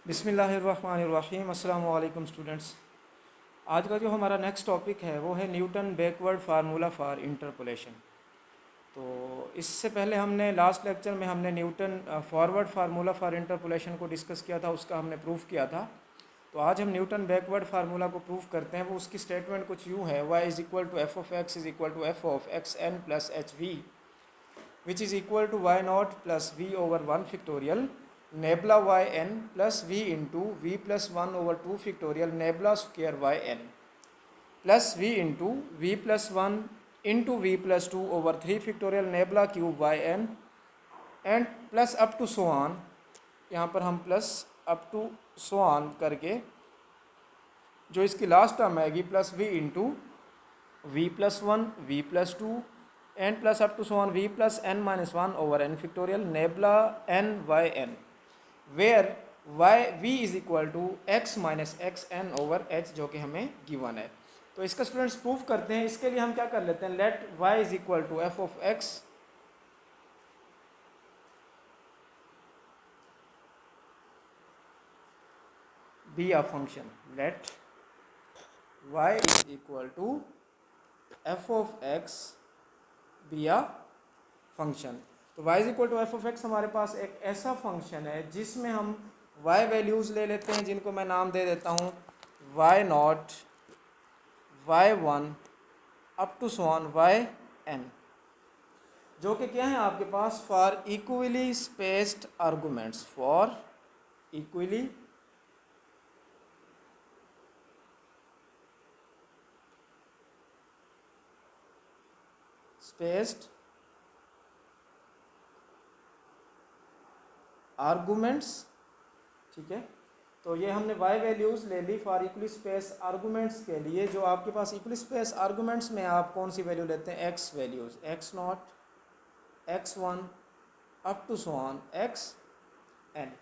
बिस्मिल्लाहिर्रहमानिर्रहीम। अस्सलाम वालेकुम स्टूडेंट्स। आज का जो हमारा नेक्स्ट टॉपिक है वो है Newton backward formula for interpolation. तो इससे पहले हमने लास्ट लेक्चर में हमने Newton forward formula for interpolation को डिस्कस किया था, उसका हमने प्रूफ किया था। तो आज हम न्यूटन बैकवर्ड फार्मूला को प्रूफ करते हैं। वो उसकी स्टेटमेंट कुछ यूँ है, y is equal to F of X is equal to F of x N plus H V which is equal to Y not plus V over one factorial nabla Y N plus V into V plus one over two factorial nabla square Y N plus V into V plus one into V plus to over three factorial nabla cube Y N and plus up to so on. यहाँ पर हम plus up to so on करके जो इसकी last term आएगी plus V into V plus one V plus two N plus up to so on V plus N minus one over N factorial nabla N Y N where Y V is equal to X minus x N over H, जो कि हमें given है। तो इसका students proof करते हैं। इसके लिए हम क्या कर लेते हैं, let Y is equal to F of x be a function. Let Y is equal to F of x be a function. तो y is equal to F of X हमारे पास एक ऐसा फंक्शन है जिसमें हम y वैल्यूज़ ले लेते हैं, जिनको मैं नाम दे देता हूँ y not y one up to so on y n, जो कि क्या है आपके पास for equally spaced arguments, for equally spaced arguments. ठीक है, तो ये हमने y वैल्यूज़ ले ली फॉर इक्वली स्पेस आर्गूमेंट्स के लिए। जो आपके पास इक्वली स्पेस आर्गूमेंट्स में आप कौन सी वैल्यू लेते हैं, x values, x naught x one up to so on x N,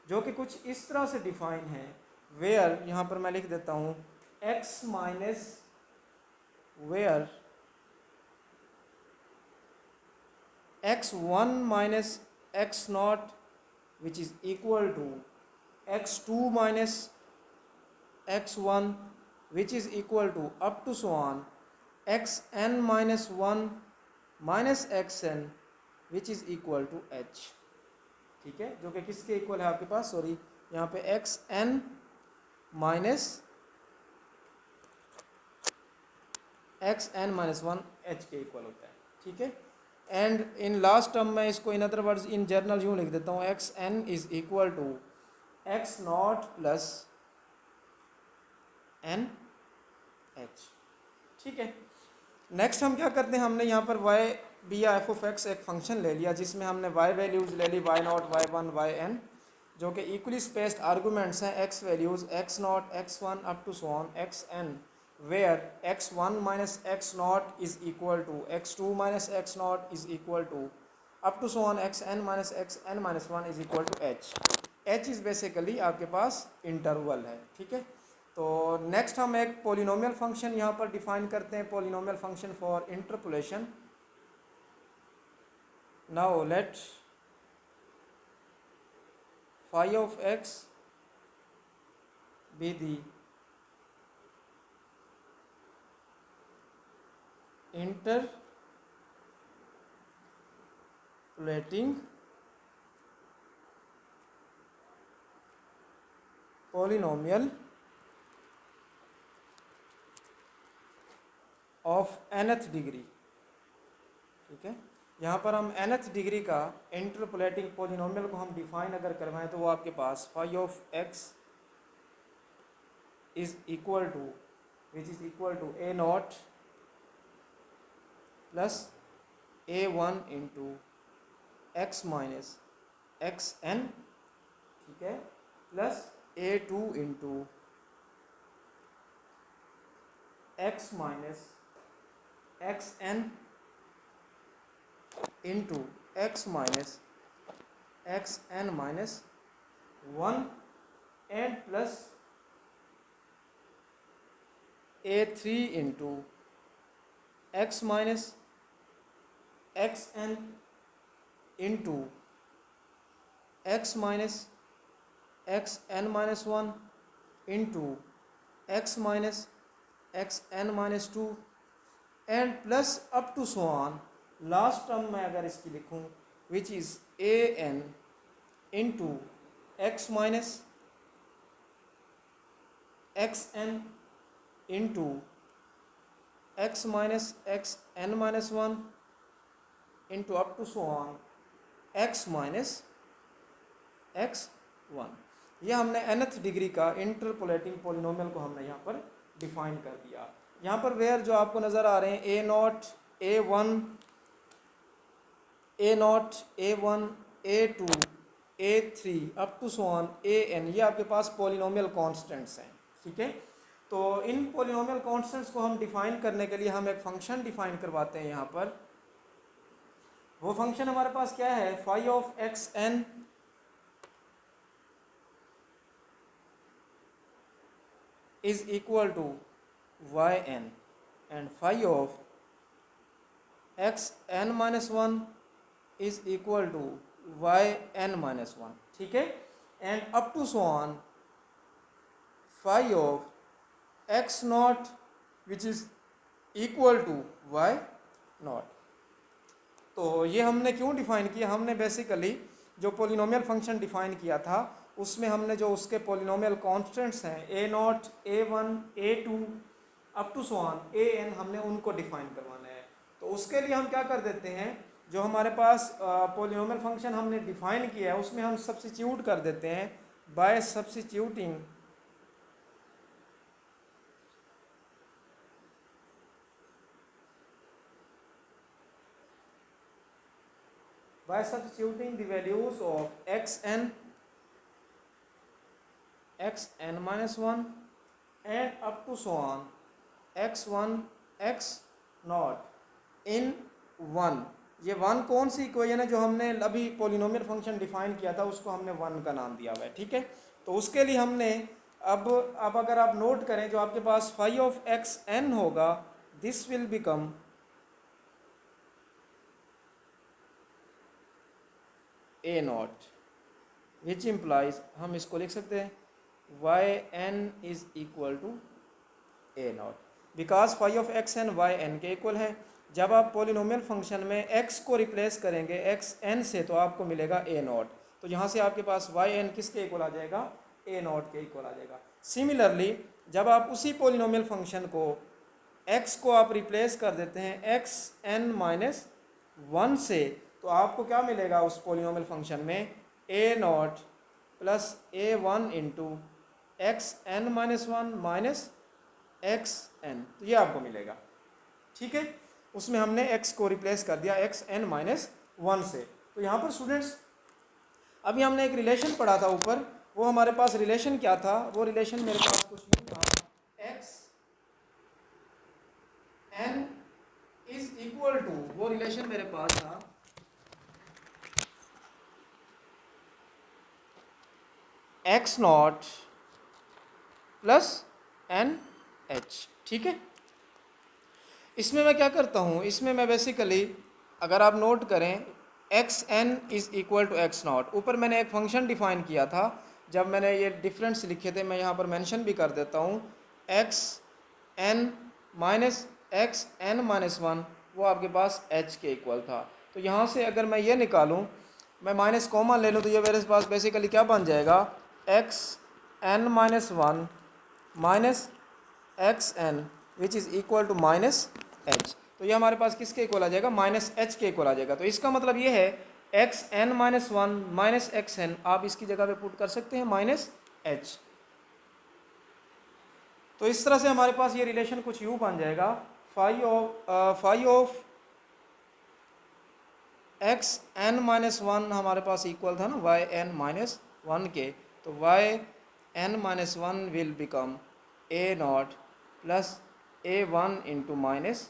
जो कि कुछ इस तरह से डिफाइन है। वेयर यहाँ पर मैं लिख देता हूँ x minus where x one minus x naught which is equal to x two minus x one which is equal to up to so on x N minus one minus x N which is equal to H. ठीक है, जो कि किसके equal है आपके पास, sorry यहाँ पे x N minus x N minus one h के इक्वल होता है। ठीक है, एंड इन लास्ट टर्म में इसको in other words in general यूँ लिख देता हूँ, x n is equal to x nought plus n h. ठीक है, नेक्स्ट हम क्या करते हैं, हमने यहाँ पर वाई बी या एफ ऑफ एक्स एक फंक्शन ले लिया जिसमें हमने वाई वैल्यूज़ ले ली y not y one y n, जो कि इक्वली स्पेस्ड आर्गूमेंट्स हैं। X values x not x one up to so on x n, where x one minus x not is equal to x two minus x not is equal to up to so on x N minus one is equal to h. H is basically आपके पास interval है। ठीक है, तो next हम एक polynomial function यहाँ पर डिफाइन करते हैं, polynomial function for interpolation. Now let phi of x be the interpolating polynomial of nth degree. ठीक है, यहाँ पर हम nth डिग्री का इंटरपोलेटिंग पोलिनोमियल को हम डिफाइन अगर करवाएं तो वो आपके पास phi of x is equal to which is equal to a not plus a one into x minus x n, ठीक है, plus a two into x minus x n into x minus x N minus one and plus a three into x minus x n into x minus x N minus one into x minus x N minus two and plus up to so on last term में अगर इसकी लिखूं which is a n into x minus x n into x minus x N minus one into up to so on x minus x one. यह हमने nth degree का interpolating polynomial को हमने यहाँ पर डिफाइन कर दिया। यहाँ पर वेयर जो आपको नज़र आ रहे हैं a not a one a two a three up to so on a n, ये आपके पास पोलिनोमियल कॉन्स्टेंट्स हैं। ठीक है, तो इन पोलिनोमियल कॉन्स्टेंट्स को हम डिफाइन करने के लिए हम एक फंक्शन डिफाइन करवाते हैं यहाँ पर। वो फंक्शन हमारे पास क्या है, phi of x n is equal to yn and phi of x n minus 1 is equal to yn minus 1। ठीक है, and up to so on phi of x naught which is equal to y naught। तो ये हमने क्यों define किया, हमने basically जो polynomial function define किया था उसमें हमने जो उसके पोलिनोमियल कॉन्स्टेंट्स हैं a not a one a two up to so on a n, हमने उनको डिफाइन करवाना है। तो उसके लिए हम क्या कर देते हैं, जो हमारे पास पोलिनोमियल फंक्शन हमने डिफाइन किया है उसमें हम सब्स्टिट्यूट कर देते हैं bye substituting the values of xn minus 1 and up to so on x1 x naught in 1। ये 1 कौन सी इक्वेशन है जो हमने अभी पोलिनोमियल फंक्शन डिफाइन किया था उसको हमने 1 का नाम दिया हुआ है। ठीक है, तो उसके लिए हमने अब अगर आप नोट करें जो आपके पास फाई ऑफ एक्स एन होगा this will become a nought which implies, हम इसको लिख सकते हैं y n is equal to a nought, because phi of x n Y n के इक्वल है। जब आप पोलिनोमियल फंक्शन में x को रिप्लेस करेंगे एक्स एन से तो आपको मिलेगा ए नॉट, तो यहाँ से आपके पास वाई एन किसके इक्वल आ जाएगा, ए नॉट के इक्वल आ जाएगा। सिमिलरली जब आप उसी पोलिनोमियल फंक्शन को x को आप रिप्लेस कर देते हैं एक्स एन माइनस वन से तो आपको क्या मिलेगा उस पोलिनोमियल फंक्शन में a not plus a one into x N minus one minus x n, तो ये आपको मिलेगा। ठीक है, उसमें हमने x को रिप्लेस कर दिया एक्स एन माइनस वन से। तो यहाँ पर स्टूडेंट्स अभी हमने एक रिलेशन पढ़ा था ऊपर, वो हमारे पास रिलेशन क्या था, वो रिलेशन मेरे पास कुछ यूँ था x n is equal to, वो रिलेशन मेरे पास था x nought plus n h. ठीक है, इसमें मैं क्या करता हूँ, इसमें मैं बेसिकली अगर आप नोट करें x n is equal to x nought, ऊपर मैंने एक फंक्शन डिफाइन किया था जब मैंने ये डिफरेंस लिखे थे, मैं यहाँ पर मेंशन भी कर देता हूँ x N minus x N minus one, वो आपके पास एच के इक्वल था। तो यहाँ से अगर मैं ये निकालूँ, मैं माइनस कॉमन ले लूँ तो ये मेरे पास बेसिकली क्या बन जाएगा x N minus one minus x N which is equal to minus h, तो ये हमारे पास किसके इक्वल आ जाएगा, माइनस एच के इक्वल आ जाएगा। तो इसका मतलब ये है x N minus one minus x n, आप इसकी जगह पे पुट कर सकते हैं माइनस एच। तो इस तरह से हमारे पास ये रिलेशन कुछ यूँ बन जाएगा phi of x N minus one हमारे पास इक्वल था ना वाई एन माइनस वन के, तो y n minus one will become a not plus a one into minus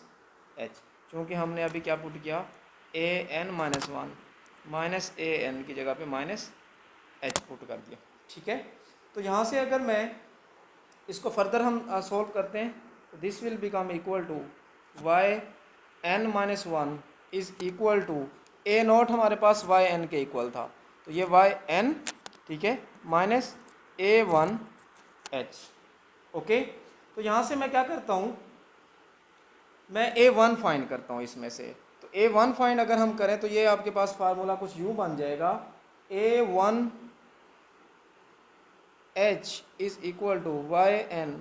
h, चूँकि हमने अभी क्या पुट किया a n minus one minus a n की जगह पे माइनस एच पुट कर दिया। ठीक है, तो यहाँ से अगर मैं इसको फर्दर हम सॉल्व करते हैं तो this will become equal to y n minus one is equal to a nought, हमारे पास वाई एन के इक्वल था तो ये वाई एन, ठीक है, माइनस A1H। ओके, तो यहाँ से मैं क्या करता हूँ, मैं A1 फाइंड करता हूँ इसमें से। तो A1 फाइंड अगर हम करें तो ये आपके पास फार्मूला कुछ यूँ बन जाएगा, A1H is equal to yn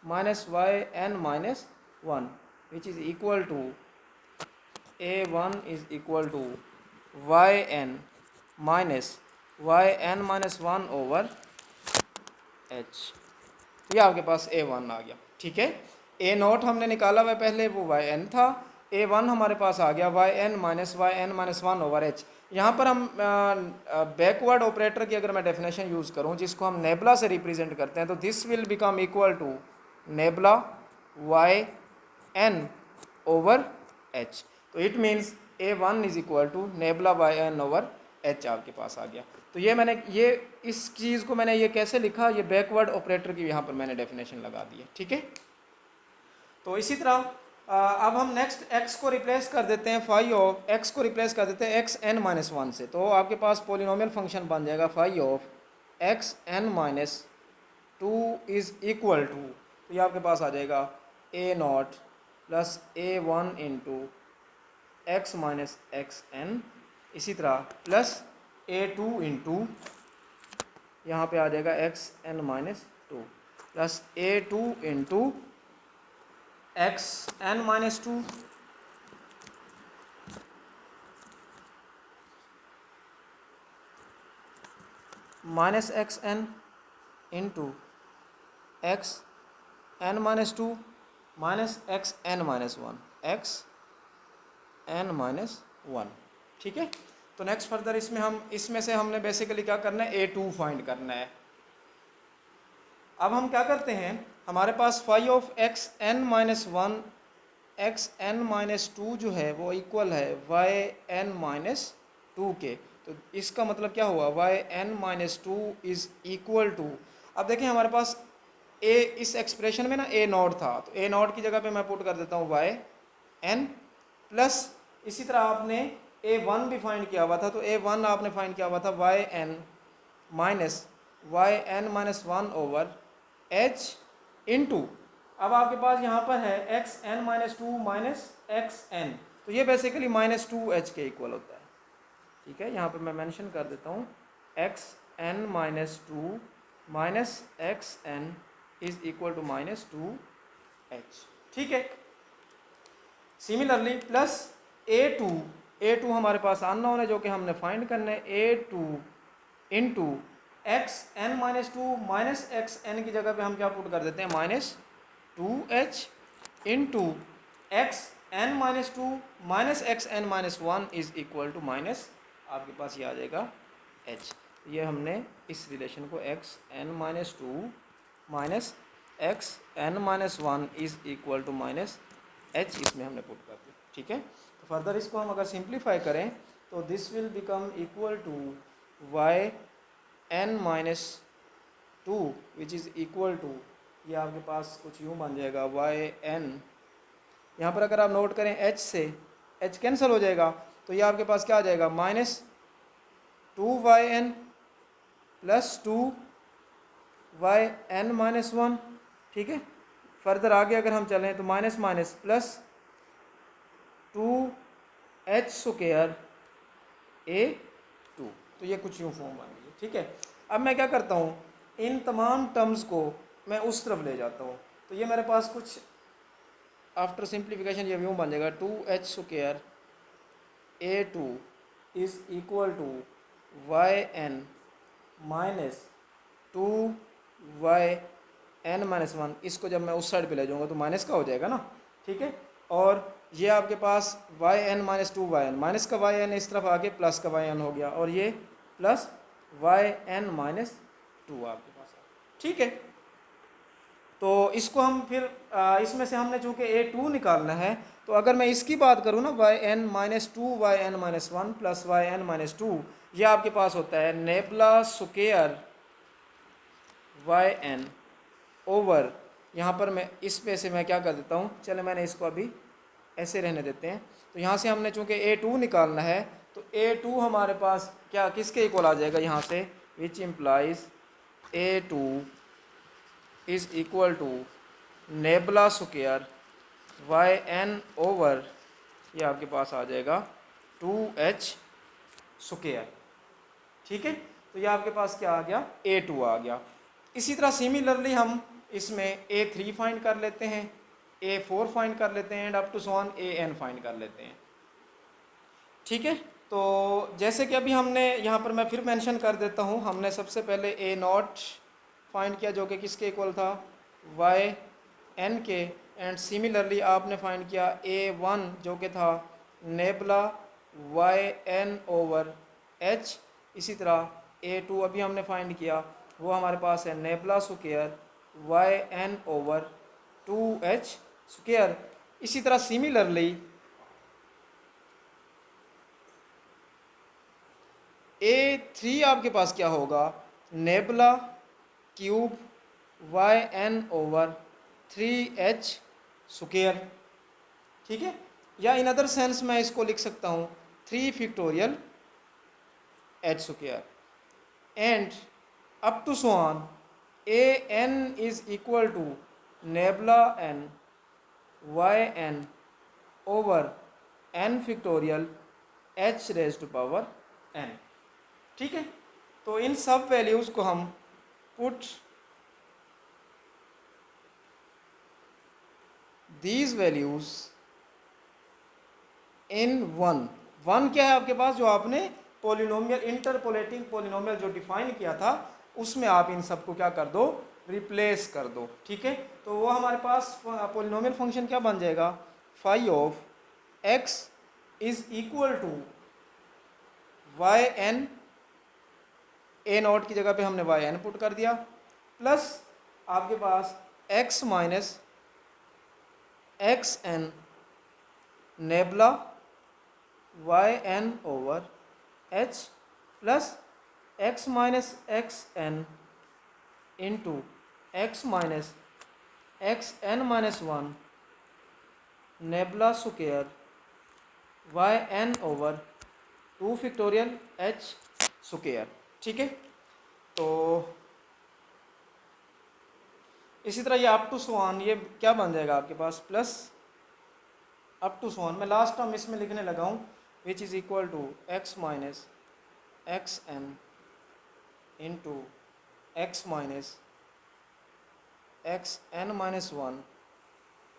minus yn minus 1 which is equal to A1 is equal to yn minus yn minus 1 over h। ये आपके पास A1 आ गया। ठीक है, A0 हमने निकाला हुआ पहले, वो yn था। A1 हमारे पास आ गया yn माइनस 1 ओवर h। यहाँ पर हम बैकवर्ड ऑपरेटर की अगर मैं डेफिनेशन यूज़ करूँ, जिसको हम नेबला से रिप्रेजेंट करते हैं, तो this will become equal to nabla yn over h। तो it means A1 is equal to nabla yn over h आपके पास आ गया। तो ये इस चीज़ को मैंने ये कैसे लिखा, ये बैकवर्ड ऑपरेटर की यहाँ पर मैंने डेफिनेशन लगा दी है। ठीक है, तो इसी तरह अब हम नेक्स्ट x को रिप्लेस कर देते हैं, फाई ऑफ x को रिप्लेस कर देते हैं xn माइनस 1 से। तो आपके पास पोलिनोमियल फंक्शन बन जाएगा phi of xn minus 2 is equal to, तो ये आपके पास आ जाएगा A0 plus A1 into x minus xn, इसी तरह प्लस A2 इंटू यहाँ पे आ जाएगा xn minus 2 plus A2 into xn minus 2 minus xn into xn minus 2 minus xn minus 1 xn minus 1। ठीक है, तो नेक्स्ट फर्दर इसमें से हमने बेसिकली क्या करना है, A2 फाइंड करना है। अब हम क्या करते हैं, हमारे पास phi of xn minus 1 xn minus 2 जो है वो इक्वल है yn माइनस 2 के। तो इसका मतलब क्या हुआ, yn minus 2 is equal to, अब देखें हमारे पास इस एक्सप्रेशन में ना A0 था, तो A0 की जगह पे मैं पुट कर देता हूँ yn प्लस, इसी तरह आपने A1 भी फाइंड किया हुआ था, तो A1 आपने फाइंड किया हुआ था yn minus yn minus 1 over h into, अब आपके पास यहाँ पर है xn माइनस 2 माइनस xn, तो ये बेसिकली माइनस 2h के इक्वल होता है। ठीक है, यहाँ पे मैं मेंशन कर देता हूँ xn minus 2 minus xn is equal to minus 2h। ठीक है, सिमिलरली प्लस A2 हमारे पास अननोन है जो कि हमने फाइंड करना है, A2 into xn minus 2 minus xn की जगह पे हम क्या पुट कर देते हैं, minus 2h into xn minus 2 minus xn minus 1 is equal to minus, आपके पास ये आ जाएगा h। ये हमने इस रिलेशन को xn minus 2 minus xn minus 1 is equal to minus h इसमें हमने पुट कर दिया। ठीक है, तो फर्दर इसको हम अगर सिंप्लीफाई करें तो this will become equal to yn minus 2 which is equal to, ये आपके पास कुछ यूँ बन जाएगा yn, यहाँ पर अगर आप नोट करें h से h कैंसिल हो जाएगा, तो ये आपके पास क्या आ जाएगा, minus 2yn plus 2yn minus 1। ठीक है, फर्दर आगे अगर हम चलें तो minus minus plus 2h square A2, तो ये कुछ यूँ फॉर्म बन गई। ठीक है, अब मैं क्या करता हूँ, इन तमाम टर्म्स को मैं उस तरफ ले जाता हूँ, तो ये मेरे पास कुछ आफ्टर सिंप्लीफिकेशन ये यूँ बन जाएगा 2h square A2 is equal to yn minus 2yn minus 1। इसको जब मैं उस साइड पे ले जाऊँगा तो माइनस का हो जाएगा ना। ठीक है, और ये आपके पास yn माइनस 2yn, माइनस का yn इस तरफ आके प्लस का yn हो गया, और ये प्लस yn माइनस 2 आपके पास। ठीक है, तो इसको हम फिर इसमें से हमने चूँकि A2 निकालना है, तो अगर मैं इसकी बात करूँ ना, yn minus 2 yn minus 1 plus yn minus 2, ये आपके पास होता है नेबला स्क्वायर yn ओवर, यहाँ पर मैं इस पे से मैं क्या कर देता हूँ, चले मैंने इसको अभी ऐसे रहने देते हैं। तो यहाँ से हमने चूँकि A2 निकालना है, तो A2 हमारे पास क्या किसके इक्वल आ जाएगा यहाँ से, which implies A2 is equal to nabla square YN over, ये आपके पास आ जाएगा 2H स्क्वायर। ठीक है, तो ये आपके पास क्या आ गया, A2 आ गया। इसी तरह सिमिलरली हम इसमें A3 फाइंड कर लेते हैं, A4 फाइंड कर लेते हैं and up to so on AN find कर लेते हैं। ठीक है, तो जैसे कि अभी हमने यहाँ पर मैं फिर मेंशन कर देता हूँ, हमने सबसे पहले A0 फाइंड किया जो कि किसके इक्वल था, YN के, एंड सिमिलरली आपने फाइंड किया A1 जो कि था नेबला YN ओवर H। इसी तरह A2 अभी हमने फाइंड किया, वो हमारे पास है nebula square YN over 2H square. इसी तरह सिमिलरली A3 आपके पास क्या होगा, nebula cube YN over 3H square. ठीक है, या इन अदर सेंस मैं इसको लिख सकता हूँ 3 factorial H square and up to so on AN is equal to nabla N YN over N factorial H raise to power N। ठीक है, तो इन सब वैल्यूज़ को हम put these values in one क्या है आपके पास, जो आपने पोलिनोमियल इंटरपोलेटिंग पोलिनोमियल जो डिफाइन किया था उसमें आप इन सबको क्या कर दो, रिप्लेस कर दो। ठीक है, तो वो हमारे पास पोलिनोमियल फंक्शन क्या बन जाएगा, phi of x is equal to YN, A0 की जगह पे हमने YN पुट कर दिया, प्लस आपके पास x minus XN nebula YN over H plus x minus XN into x minus XN minus 1 nebula square YN over 2 factorial H square. ठीक है, तो इसी तरह ये अप टू सो ऑन, ये क्या बन जाएगा आपके पास, plus up to so on, मैं लास्ट टर्म इसमें लिखने लगा हूँ, which is equal to x minus XN into x minus XN minus 1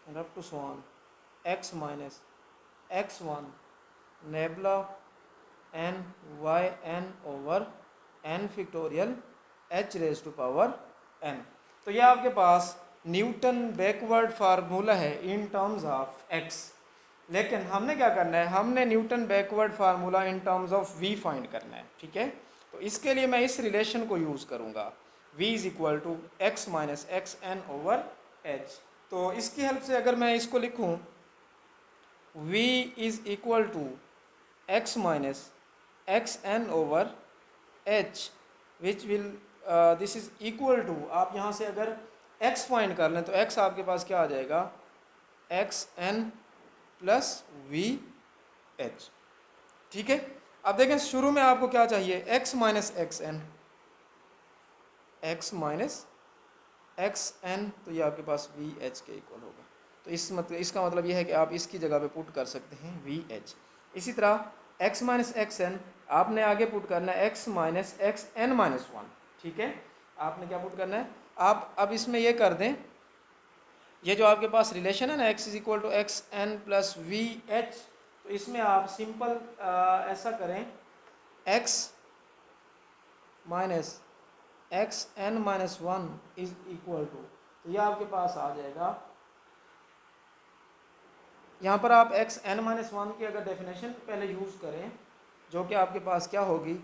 and up to so on x minus X1 nabla N YN over N factorial H raise to power N। तो ये आपके पास Newton backward formula है in terms of x, लेकिन हमने क्या करना है, हमने Newton backward formula in terms of v find करना है। ठीक है, तो इसके लिए मैं इस रिलेशन को यूज़ करूँगा, v is equal to x minus XN over h। तो इसकी हेल्प से अगर मैं इसको लिखूँ, v is equal to x minus XN over h which will this is equal to, आप यहाँ से अगर x फाइंड कर लें तो x आपके पास क्या आ जाएगा, XN प्लस VH। ठीक है, अब देखें शुरू में आपको क्या चाहिए, x minus XN, x minus XN, तो ये आपके पास VH के इक्वल होगा। तो इसका मतलब ये है कि आप इसकी जगह पे पुट कर सकते हैं VH। इसी तरह x माइनस XN आपने आगे पुट करना है x माइनस XN माइनस 1। ठीक है, आपने क्या पुट करना है, आप अब इसमें ये कर दें, ये जो आपके पास रिलेशन है ना x is equal to XN plus VH, तो इसमें आप सिंपल ऐसा करें, x minus XN minus 1 is equal to, तो ये आपके पास आ जाएगा, यहाँ पर आप XN माइनस 1 की अगर डेफिनेशन पहले यूज़ करें, जो कि आपके पास क्या होगी,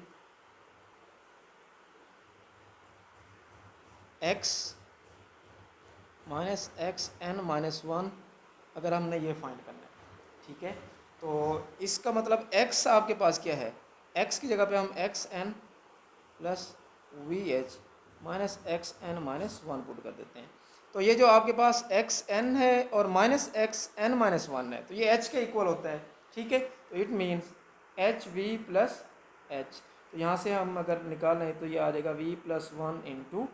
x माइनस XN माइनस 1, अगर हमने ये फाइंड करना है। ठीक है, तो इसका मतलब x आपके पास क्या है, x की जगह पे हम XN plus VH minus XN minus 1 put कर देते हैं। तो ये जो आपके पास XN है और माइनस XN माइनस 1 है, तो ये h के इक्वल होता है। ठीक है, तो it means HV plus H। तो यहाँ से हम अगर निकाल रहे हैं तो ये आ जाएगा v+1 इंटू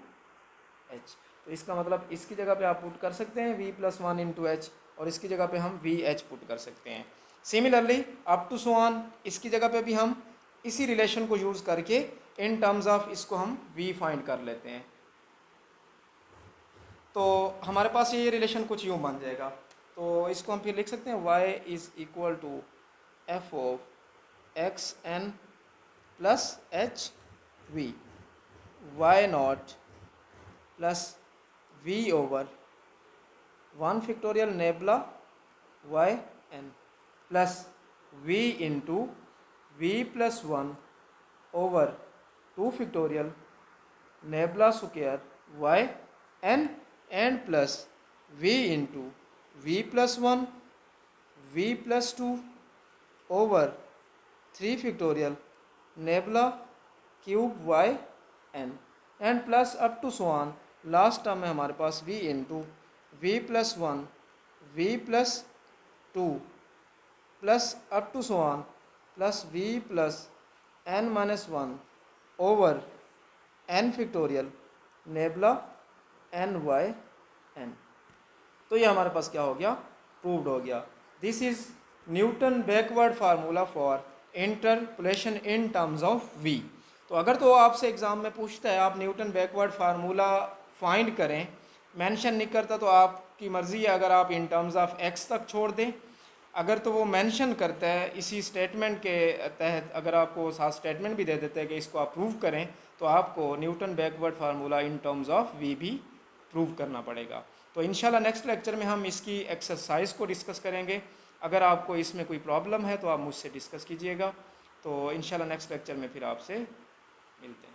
एच। तो इसका मतलब इसकी जगह पे आप पुट कर सकते हैं v+1 इंटू एच, और इसकी जगह पे हम वी एच पुट कर सकते हैं। Similarly up to so on इसकी जगह पे भी हम इसी रिलेशन को यूज़ करके इन टर्म्स ऑफ इसको हम v फाइंड कर लेते हैं। तो हमारे पास ये रिलेशन कुछ यूँ बन जाएगा। तो इसको हम फिर लिख सकते हैं y is equal to F of x N plus H v, y not plus v over 1 factorial nabla y n plus v into v+1 over 2 factorial nabla square y n and plus v into v+1 v+2 over 3 factorial nabla cube y n and plus up to so on last term में हमारे पास v into v+1 v+2 plus up to so on plus v+n-1 over n factorial nebula n y n। तो ये हमारे पास क्या हो गया, प्रूव्ड हो गया। This is Newton backward formula for interpolation in terms of v। तो अगर तो आपसे एग्ज़ाम में पूछता है आप न्यूटन बैकवर्ड फार्मूला फाइंड करें, मेंशन नहीं करता तो आपकी मर्ज़ी है, अगर आप इन टर्म्स ऑफ x तक छोड़ दें। अगर तो वो मेंशन करता है इसी स्टेटमेंट के तहत, अगर आपको साथ स्टेटमेंट भी दे देता है कि इसको आप प्रूव करें, तो आपको Newton backward formula in terms of v भी प्रूव करना पड़ेगा। तो इंशाल्लाह नेक्स्ट लेक्चर में हम इसकी एक्सरसाइज को डिस्कस करेंगे। अगर आपको इसमें कोई प्रॉब्लम है तो आप मुझसे डिस्कस कीजिएगा। तो इंशाल्लाह नेक्स्ट लेक्चर में फिर आपसे मिलते हैं।